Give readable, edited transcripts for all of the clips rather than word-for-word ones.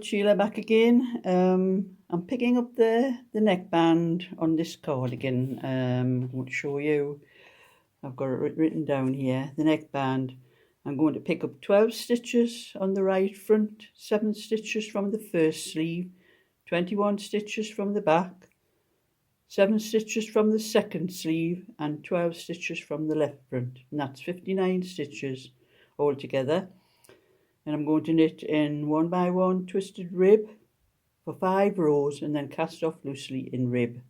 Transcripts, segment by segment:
it's Sheila back again. I'm picking up the neckband on this cardigan. I'm going to show you. I've got it written down here. The neckband. I'm going to pick up 12 stitches on the right front, 7 stitches from the first sleeve, 21 stitches from the back, 7 stitches from the second sleeve, and 12 stitches from the left front. And that's 59 stitches altogether. And I'm going to knit in 1 by 1 twisted rib for 5 rows and then cast off loosely in rib.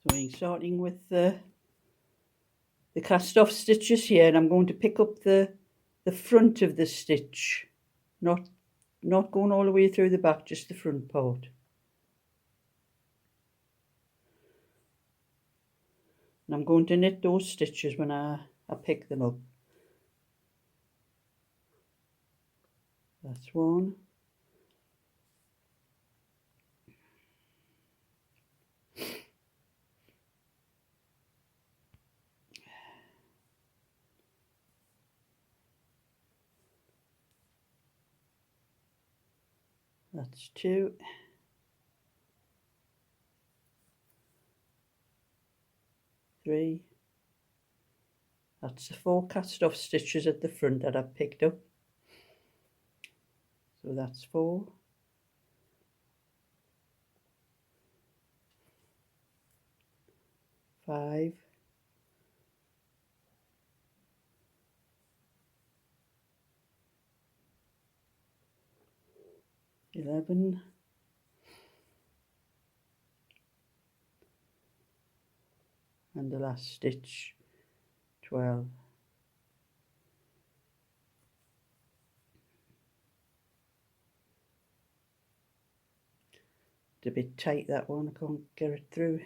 So I'm starting with the cast off stitches here, and I'm going to pick up the front of the stitch, not going all the way through the back, just the front part. And I'm going to knit those stitches when I pick them up. That's one. That's 2. Three. That's the 4 cast off stitches at the front that I've picked up. So that's 4. 5. 11. And the last stitch, 12. It's a bit tight, that one, I can't get it through.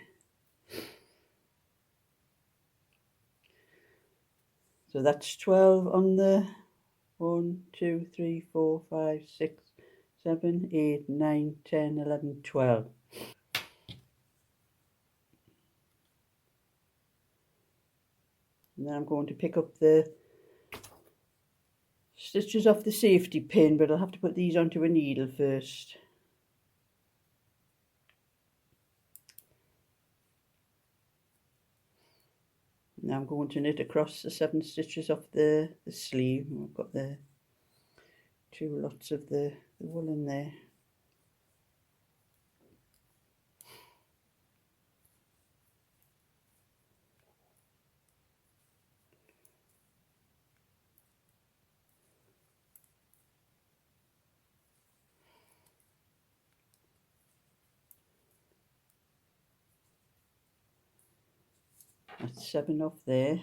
So that's 12 on the 1, 2, 3, 4, 5, 6, 7, 8, 9, 10, 11, 12. And then I'm going to pick up the stitches off the safety pin, but I'll have to put these onto a needle first. Now I'm going to knit across the 7 stitches off the sleeve. I've got the 2 lots of the wool in there. That's 7 off there.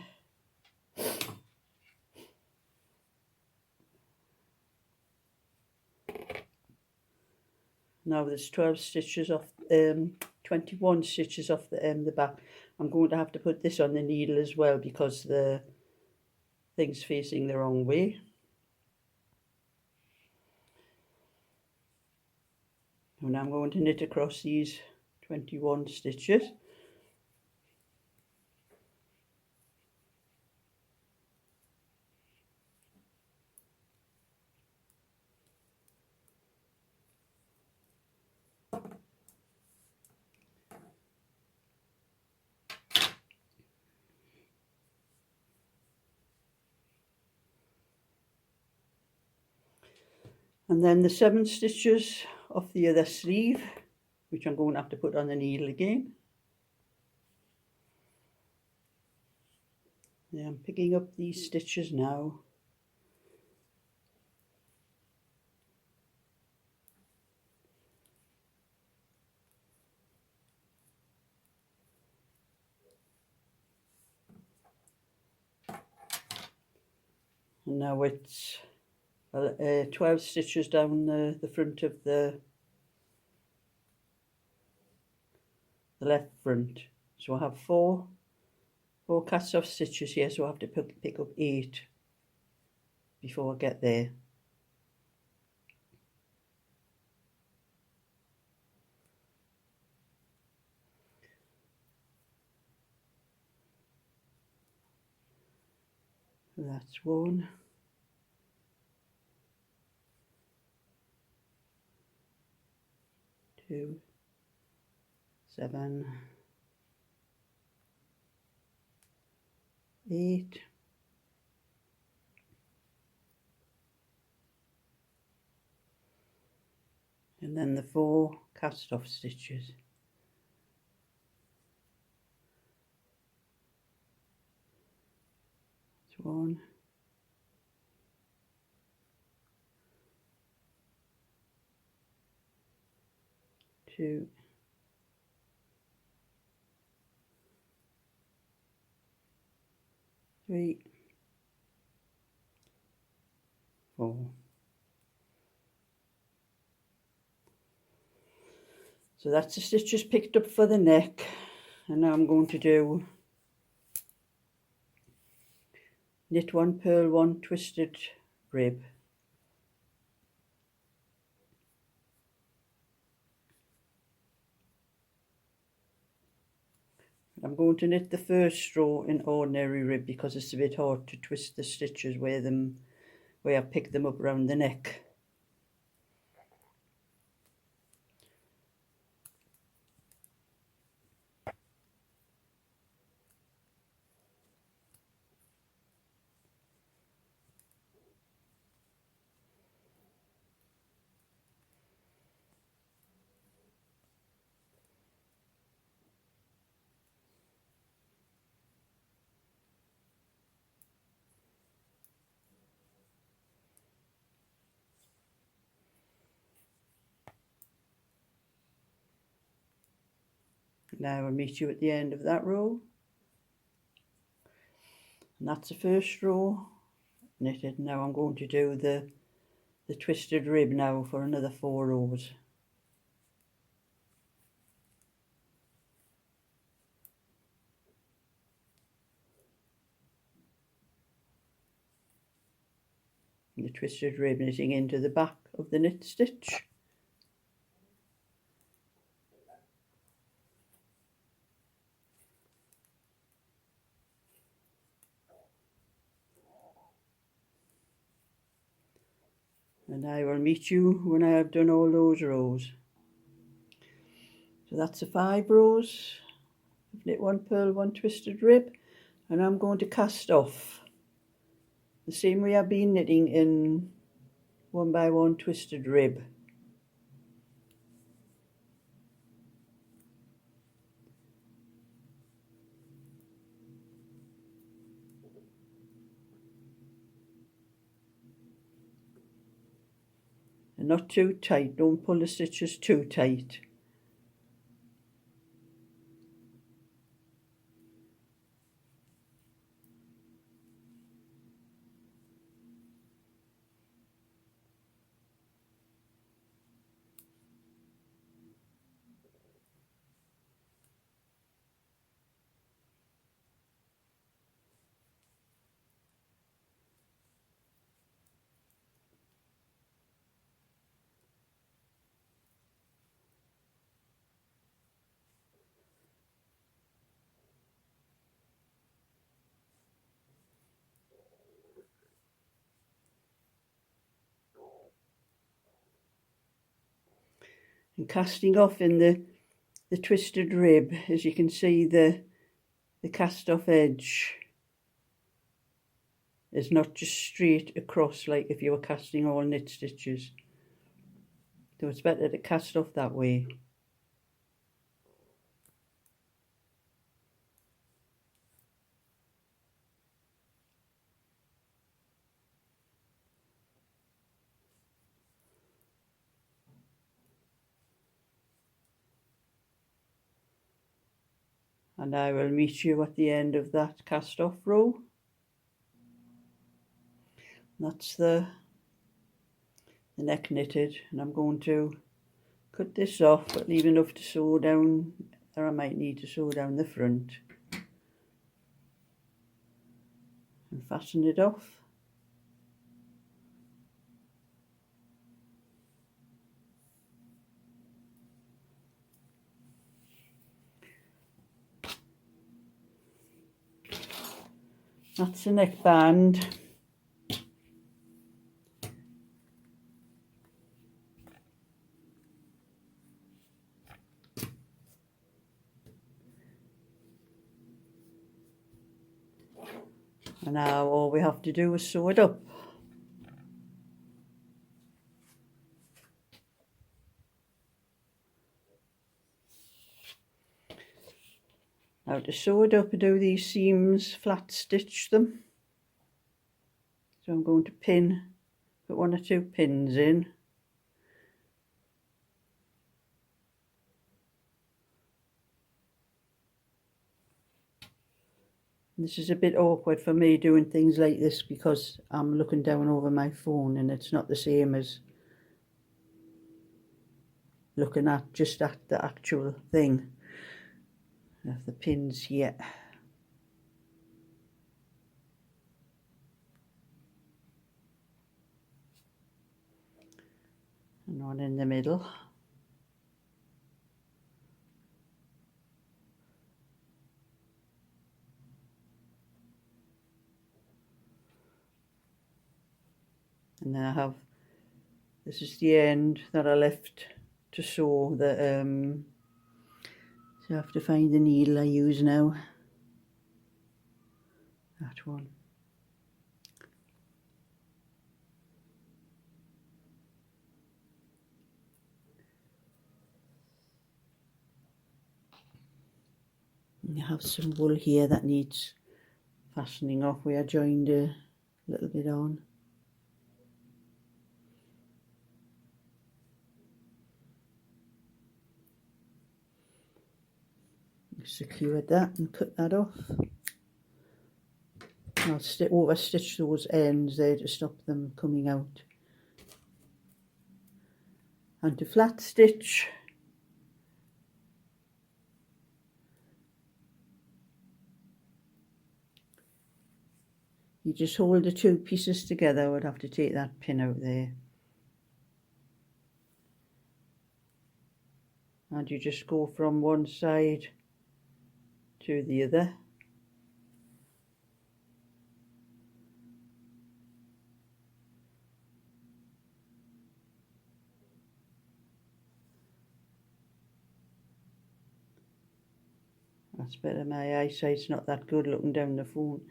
Now there's 12 stitches off, 21 stitches off the back. I'm going to have to put this on the needle as well because the thing's facing the wrong way. And I'm going to knit across these 21 stitches. And then the 7 stitches off the other sleeve, which I'm going to have to put on the needle again. Yeah, I'm picking up these stitches now. And now it's 12 stitches down the front of the left front. So I have 4 cast off stitches here, so I have to pick up 8 before I get there. That's 1, 2, 7, 8, and then the 4 cast off stitches. That's 1, 2, 3, 4. So that's the stitches picked up for the neck, and now I'm going to do knit 1, purl 1, twisted rib. I'm going to knit the first row in ordinary rib because it's a bit hard to twist the stitches where I pick them up around the neck. Now I'll meet you at the end of that row, and that's the first row knitted. Now I'm going to do the twisted rib now for another 4 rows. And the twisted rib knitting into the back of the knit stitch. And I will meet you when I have done all those rows. So that's the 5 rows. I've knit 1, purl 1, twisted rib, and I'm going to cast off the same way I've been knitting in 1 by 1 twisted rib. And not too tight, don't pull the stitches too tight. And casting off in the twisted rib, as you can see, the cast off edge is not just straight across like if you were casting all knit stitches. So it's better to cast off that way. And I will meet you at the end of that cast off row. That's the neck knitted, and I'm going to cut this off but leave enough to sew down, or I might need to sew down the front and fasten it off. That's the neckband. And now all we have to do is sew it up. Now to sew it up, I do these seams, flat stitch them. So I'm going to put 1 or 2 pins in. This is a bit awkward for me doing things like this because I'm looking down over my phone and it's not the same as looking at just at the actual thing. I have the pins here. And one in the middle. And then I have, this is the end that I left to sew the, so I have to find the needle I use now. That one. And I have some wool here that needs fastening off where I joined a little bit on. Secured that and cut that off. I'll over stitch those ends there to stop them coming out. And to flat stitch, you just hold the 2 pieces together. I would have to take that pin out there. And you just go from one side to the other. That's better, my eyesight's not that good looking down the phone.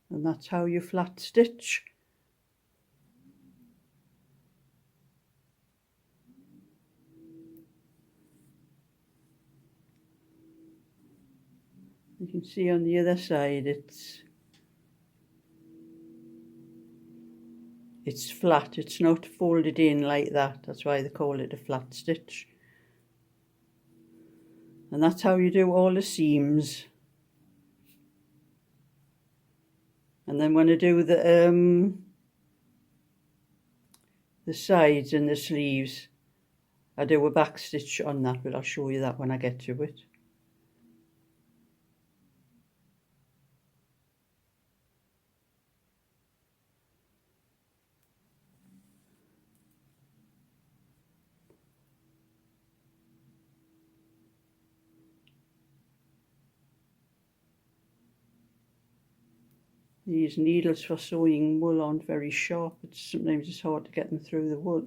And that's how you flat stitch. You can see on the other side it's flat, it's not folded in like that. That's why they call it a flat stitch. And that's how you do all the seams. And then when I do the sides and the sleeves, I do a back stitch on that, but I'll show you that when I get to it. These needles for sewing wool aren't very sharp. Sometimes it's hard to get them through the wool.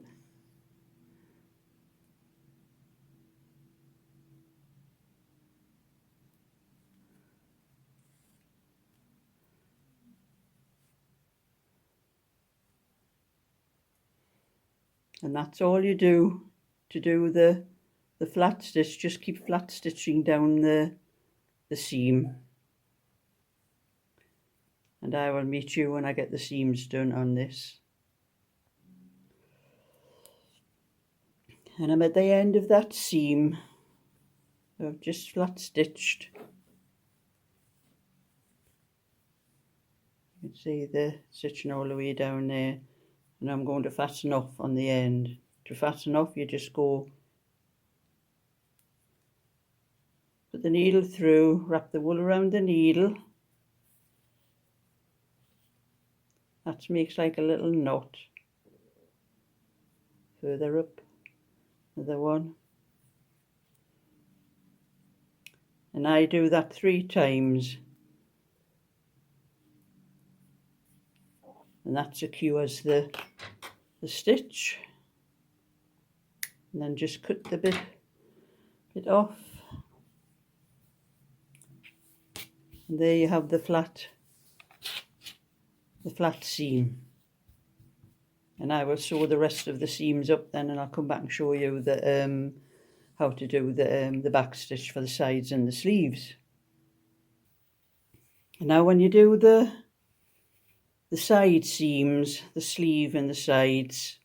And that's all you do to do the the flat stitch, just keep flat stitching down the seam, and I will meet you when I get the seams done on this. And I'm at the end of that seam. I've just flat stitched. You can see the stitching all the way down there, and I'm going to fasten off on the end. To fasten off, you just go, put the needle through, wrap the wool around the needle. That makes like a little knot. Further up, another one. And I do that 3 times. And that secures the stitch. And then just cut the bit off. And there you have the flat seam. And I will sew the rest of the seams up then, and I'll come back and show you the how to do the back stitch for the sides and the sleeves. And now when you do the side seams, the sleeve and the sides,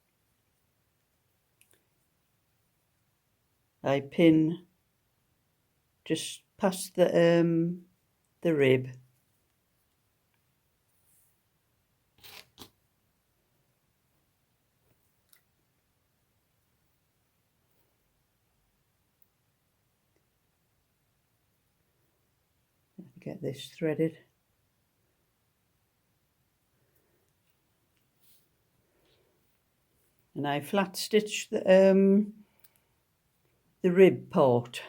I pin just past the rib. Get this threaded. And I flat stitch the rib part.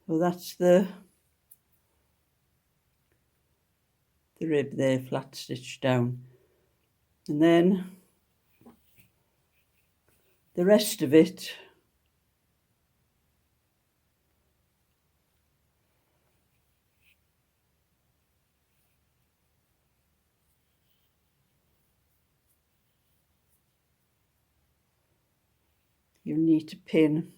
So that's the rib there, flat stitched down. And then the rest of it, you need to pin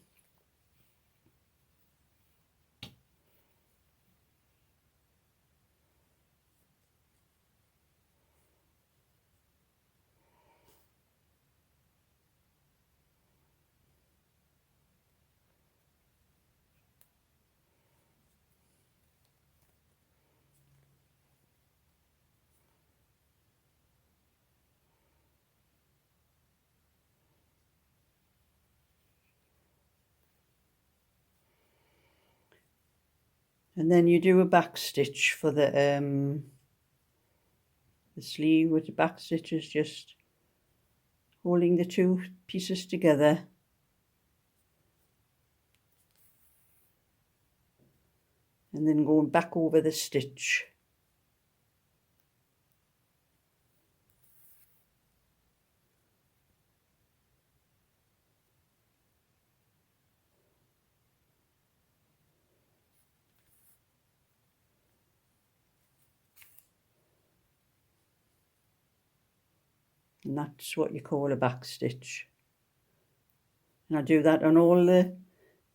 and then you do a back stitch for the sleeve with the back stitches, just holding the 2 pieces together. And then going back over the stitch. And that's what you call a back stitch. And I do that on all the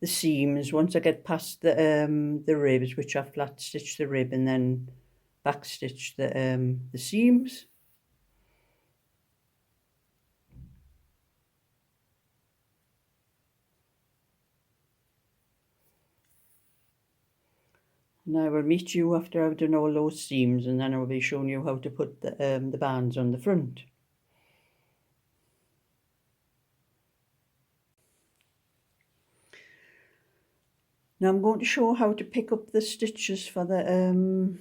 seams. Once I get past the ribs, which I flat stitch the rib and then back stitch the seams. And I will meet you after I've done all those seams, and then I'll be showing you how to put the bands on the front. Now I'm going to show how to pick up the stitches for the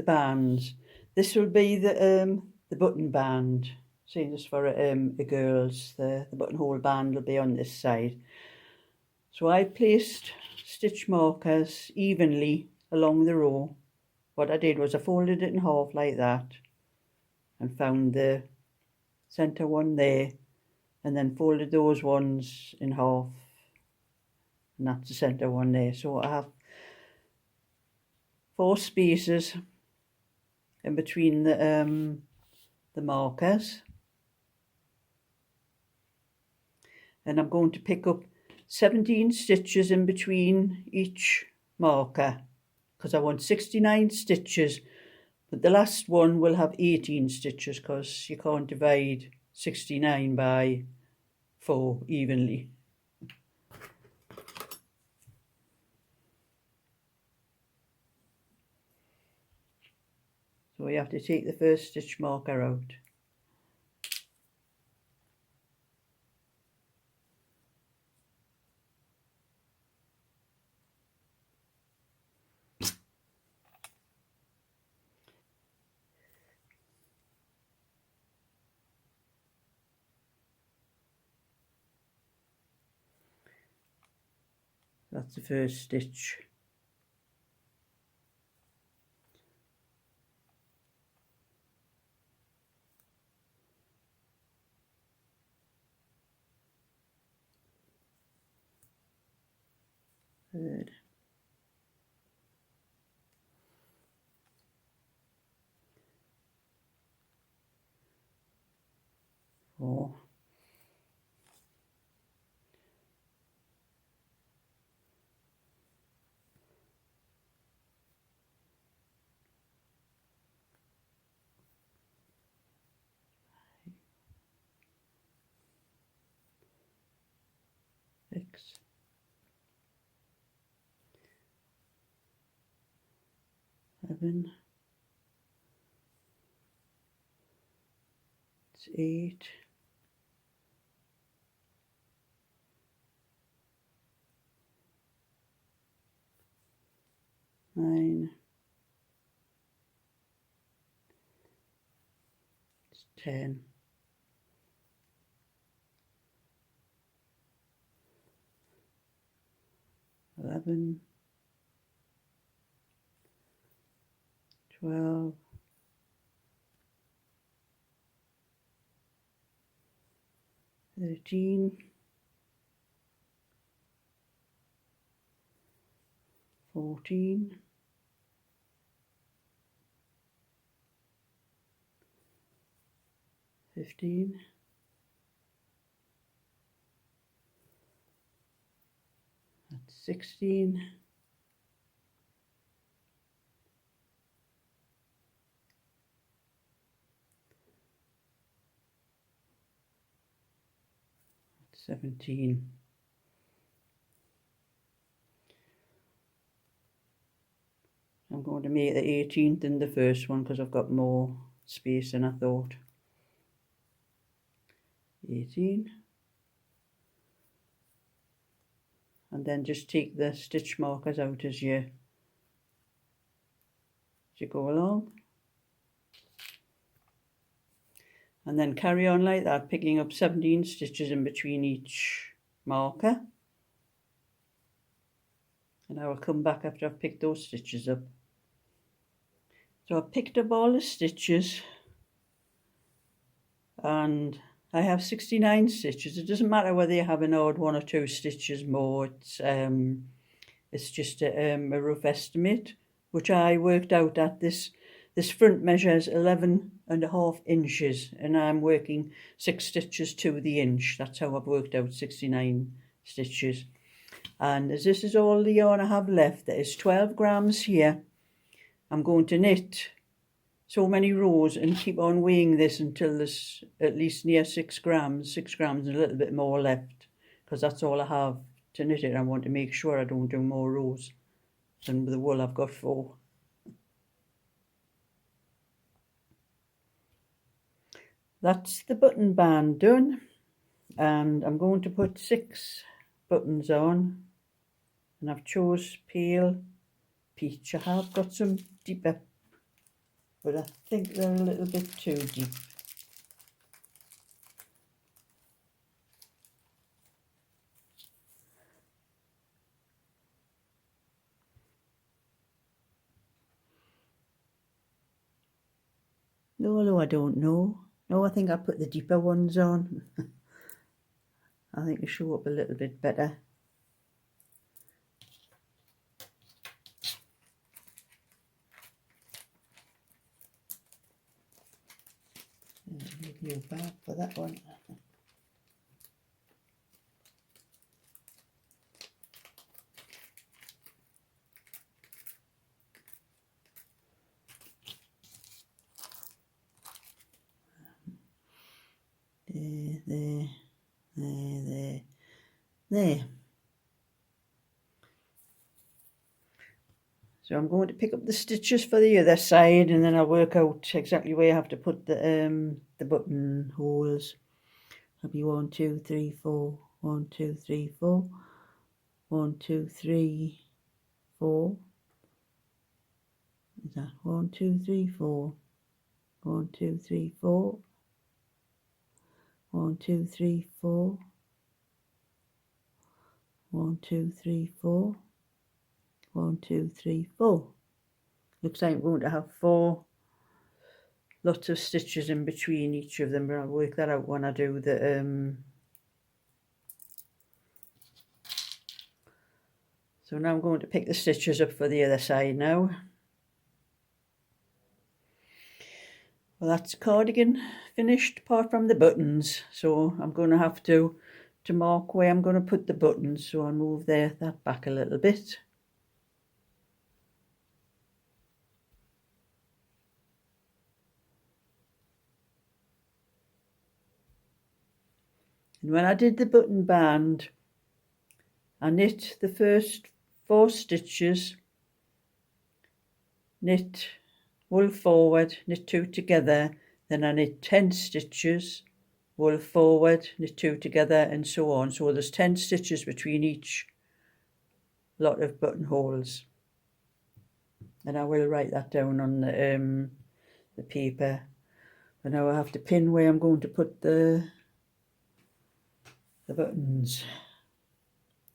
bands. This will be the button band. See, this for a girl's. The buttonhole band will be on this side. So I placed stitch markers evenly along the row. What I did was I folded it in half like that and found the centre one there, and then folded those ones in half, and that's the centre one there. So I have 4 spaces in between the markers, and I'm going to pick up 17 stitches in between each marker, because I want 69 stitches, but the last one will have 18 stitches because you can't divide 69 by 4 evenly. So you have to take the first stitch marker out. That's the first stitch. Third. Four. Six. 7. It's 8. 9. It's 10. 11. 12. 13. 14. 15. 16. 17. I'm going to make the 18th in the first one because I've got more space than I thought. 18. And then just take the stitch markers out as you go along. And then carry on like that, picking up 17 stitches in between each marker. And I will come back after I've picked those stitches up. So I've picked up all the stitches and I have 69 stitches. It doesn't matter whether you have an odd 1 or 2 stitches more. It's just a rough estimate, which I worked out at this front measures 11.5 inches, and I'm working 6 stitches to the inch. That's how I've worked out 69 stitches. And as this is all the yarn I have left, there is 12 grams here. I'm going to knit so many rows and keep on weighing this until there's at least near 6 grams, 6 grams and a little bit more left, because that's all I have to knit it. I want to make sure I don't do more rows. and with the wool I've got 4. That's the button band done, and I'm going to put 6 buttons on, and I've chose pale peach. I have got some deeper, but I think they're a little bit too deep. Although I don't know. No, I think I'll put the deeper ones on. I think they show up a little bit better. Leave you back for that one. There. So I'm going to pick up the stitches for the other side, and then I'll work out exactly where I have to put the buttonholes. It'll be 1, 2, 3, 4. 1, 2, 3, 4. 1, 2, 3, 4. Is that 1, 2, 3, 4? 1, 2, 3, 4. 1, 2, 3, 4. 1, 2, 3, 4. 1, 2, 3, 4. Looks like I'm going to have 4 lots of stitches in between each of them, but I'll work that out when I do the so now I'm going to pick the stitches up for the other side now. Well, that's cardigan finished apart from the buttons, so I'm going to have to mark where I'm going to put the buttons, so I'll move that back a little bit. And when I did the button band, I knit the first 4 stitches, knit wool forward, knit 2 together, then I knit 10 stitches, wool forward, knit 2 together, and so on. So there's 10 stitches between each lot of buttonholes. And I will write that down on the paper. But now I have to pin where I'm going to put the buttons.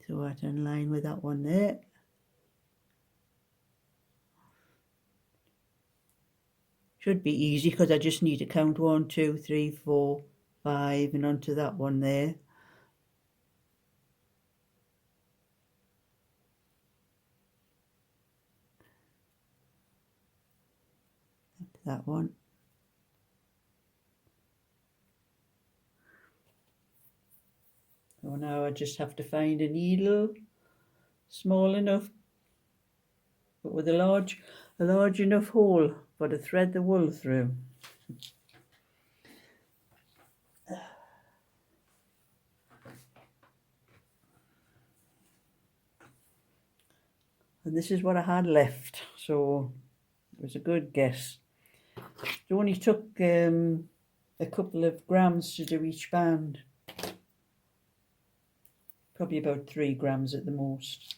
So that's in line with that one there. Should be easy because I just need to count 1, 2, 3, 4, 5 and onto that one there. That one. So now I just have to find a needle small enough, but with a large enough hole for to thread the wool through. And this is what I had left, so it was a good guess. It only took a couple of grams to do each band. Probably about 3 grams at the most.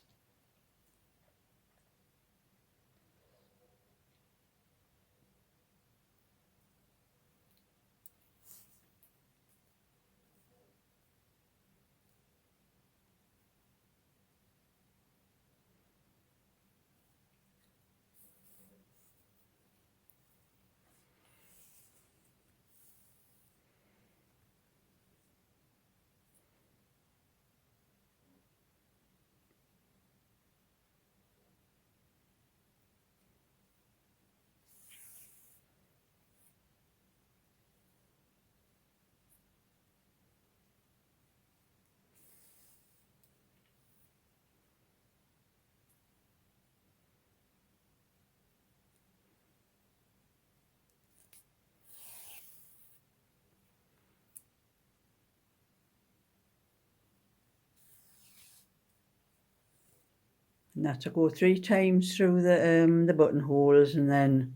And that to go 3 times through the buttonholes, and then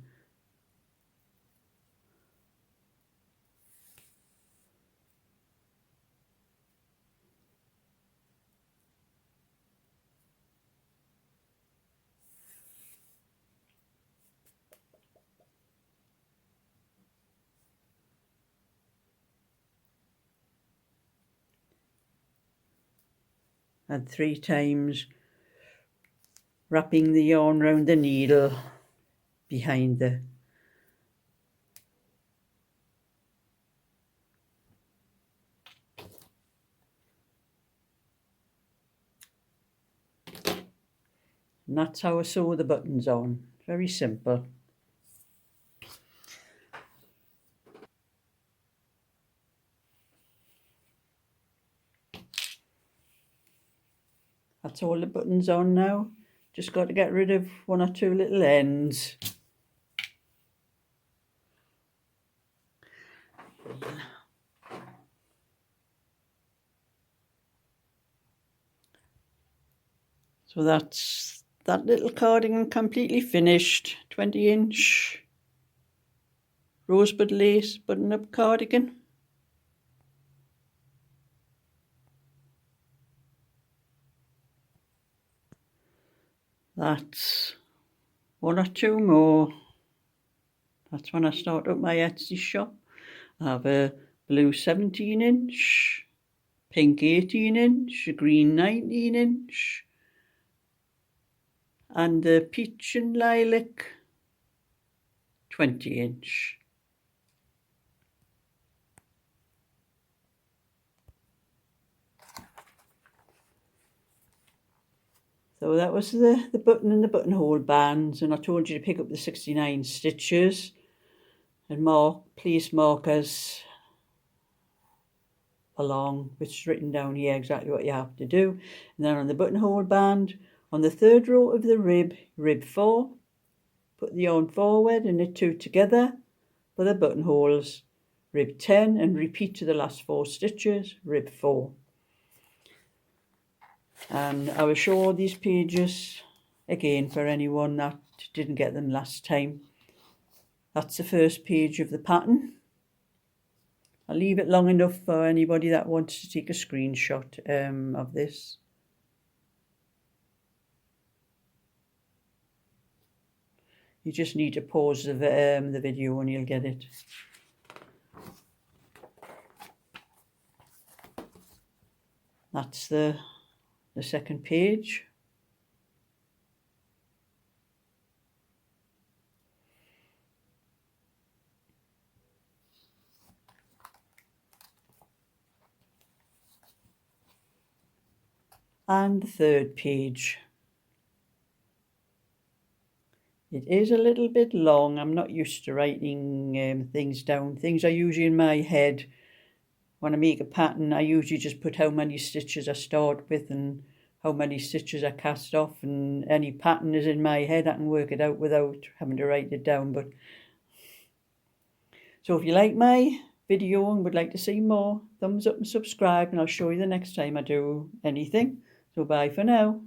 and 3 times wrapping the yarn round the needle behind the and that's how I sew the buttons on. Very simple. That's all the buttons on now. Just got to get rid of 1 or 2 little ends. So that's that little cardigan completely finished. 20-inch Rosebud Lace button-up cardigan. That's 1 or 2 more. That's when I start up my Etsy shop. I have a blue 17-inch, pink 18-inch, a green 19-inch, and the peach and lilac 20-inch. So that was the button and the buttonhole bands, and I told you to pick up the 69 stitches and place markers along, which is written down here exactly what you have to do. And then on the buttonhole band, on the 3rd row of the rib 4, put the yarn forward and knit 2 together for the buttonholes, rib 10, and repeat to the last 4 stitches, rib 4. And I will show these pages again for anyone that didn't get them last time. That's the first page of the pattern. I'll leave it long enough for anybody that wants to take a screenshot of this. You just need to pause the video and you'll get it. That's the second page. And the 3rd page. It is a little bit long. I'm not used to writing things down. Things are usually in my head. When I make a pattern, I usually just put how many stitches I start with and how many stitches I cast off, and any pattern is in my head. I can work it out without having to write it down. But so if you like my video and would like to see more, thumbs up and subscribe, and I'll show you the next time I do anything. So bye for now.